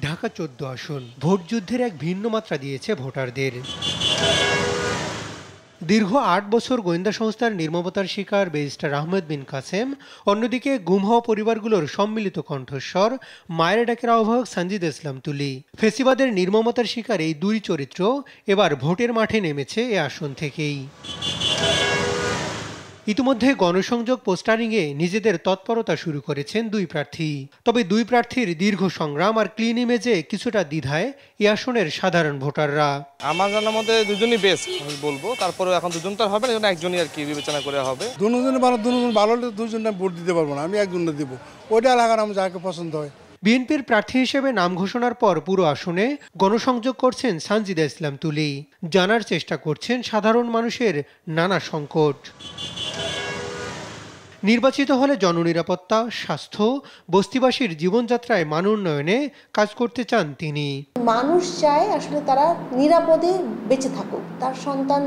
ঢাকা ১৪ আসন ভোট যুদ্ধের এক ভিন্ন মাত্রা দিয়েছে ভোটারদের। দীর্ঘ ৮ বছর গোয়েন্দা সংস্থার নির্মমতার শিকার ব্যারিস্টার আহমেদ বিন কাসেম, অন্যদিকে গুম হওয়া পরিবারগুলোর সম্মিলিত কণ্ঠস্বর মায়ের ডাকের আহ্বায়ক সানজিদা ইসলাম তুলি। ফেসিবাদের নির্মমতার শিকার এই দুই চরিত্র এবার ভোটের মাঠে নেমেছে এ আসন থেকেই। ইতিমধ্যে গণসংযোগ পোস্টারিংয়ে নিজেদের তৎপরতা শুরু করেছেন দুই প্রার্থী। তবে দুই প্রার্থীর দীর্ঘ সংগ্রাম আর ক্লিন ইমেজে কিছুটা দ্বিধায় এ আসনের সাধারণ ভোটাররা। আমার জানার মধ্যে দুজনই বেস্ট আমি বলবো, তারপরে এখন দুজন তো হবে না, একজনই আর কি বিবেচনা করে হবে। দুজন ভালো হলে দুজনে ভোট দিতে পারবো না, আমি একজনে দিব, ওইটা এলাকার আমার যাকে পছন্দ হয়। বিএনপির প্রার্থী হিসেবে নাম ঘোষণার পর পুরো আসনে গণসংযোগ করছেন সানজিদা ইসলাম তুলি। জানার চেষ্টা করছেন সাধারণ মানুষের নানা সংকট। নির্বাচিত হলে জননিরাপত্তা, স্বাস্থ্য, বস্তিবাসীর জীবনযাত্রায় মান উন্নয়নে কাজ করতে চান তিনি। মানুষ চায় আসলে তারা নিরাপদে বেঁচে থাকুক, তার সন্তান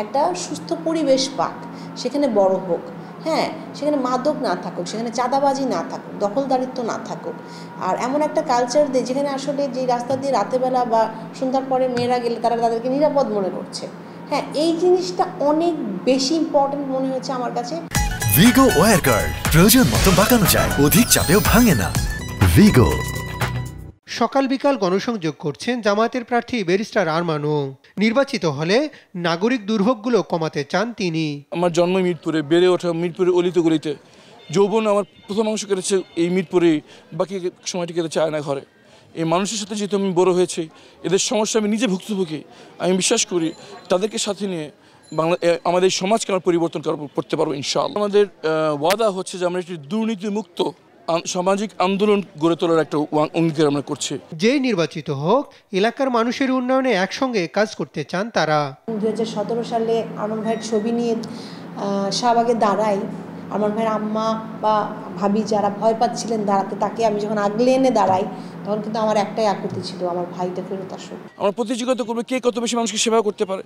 একটা সুস্থ পরিবেশ পাক, সেখানে বড় হোক, হ্যাঁ, সেখানে মাদক না থাকুক, সেখানে চাঁদাবাজি না থাকুক, দখলদারিত্ব না থাকুক। আর এমন একটা কালচার দেয় যেখানে আসলে যে রাস্তা দিয়ে রাতেরবেলা বা সন্ধ্যার পরে মেয়েরা গেলে তারা তাদেরকে নিরাপদ মনে করছে। হ্যাঁ, এই জিনিসটা অনেক বেশি ইম্পর্টেন্ট মনে হয়েছে আমার কাছে। ভিগো ওয়্যার গার্ড প্রয়োজন মতো বাঁকানো যায়, অধিক চাপেও ভাঙে না। ভিগো। সকাল বিকাল গণসংযোগ করছেন জামায়াতের প্রার্থী ব্যারিস্টার আরমানও। নির্বাচিত হলে নাগরিক দুর্ভোগগুলো কমাতে চান তিনি। আমার জন্ম মিরপুরে, বেড়ে ওঠা মিরপুরে অলিতে গলিতে, যৌবন আমার প্রথম অংশ কেটেছে এই মিরপুরে, বাকি সময়টি কেটেছে আয়না ঘরে। এই মানুষের সাথে যেহেতু আমি বড় হয়েছি, এদের সমস্যা আমি নিজে ভুক্তভোগী, আমি বিশ্বাস করি তাদেরকে সাথে নিয়ে আমাদের সমাজকে আমরা পরিবর্তন করতে পারবো ইনশাআল্লাহ। আমাদের ওয়াদা হচ্ছে যে আমরা একটি দুর্নীতিমুক্ত সামাজিক আন্দোলন গড়ে তোলার একটা অঙ্গীকার আমরা করছি। যেই নির্বাচিত হোক, এলাকার মানুষের উন্নয়নে একসঙ্গে কাজ করতে চান তারা। 2017 সালে আরমান ভাইয়ের ছবি নিয়ে শাহবাগে দাঁড়াই, আরমান ভাইয়ের আম্মা বা ভাবি যারা ভয় পাচ্ছিলেন দাঁড়াতে, তাকে আমি যখন আগলে এনে দাঁড়াই, তখন কিন্তু আমার একটাই আকুতি ছিল, আমার ভাইটা ফেরত আসুক। আমরা প্রতিযোগিতা করবো কে কত বেশি মানুষকে সেবা করতে পারে,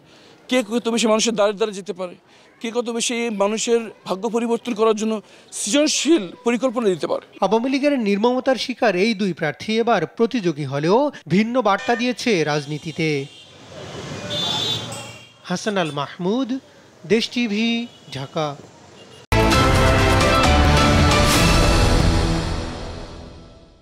কে কত বেশি মানুষের দ্বারে দ্বারে যেতে পারে, কে কত বেশি মানুষের ভাগ্য পরিবর্তন করার জন্য সৃজনশীল পরিকল্পনা দিতে পারে। আওয়ামী লীগের নির্মমতার শিকার এই দুই প্রার্থী এবার প্রতিযোগী হলেও ভিন্ন বার্তা দিয়েছে রাজনীতিতে। হাসান আল মাহমুদ, দেশ টিভি, ঢাকা।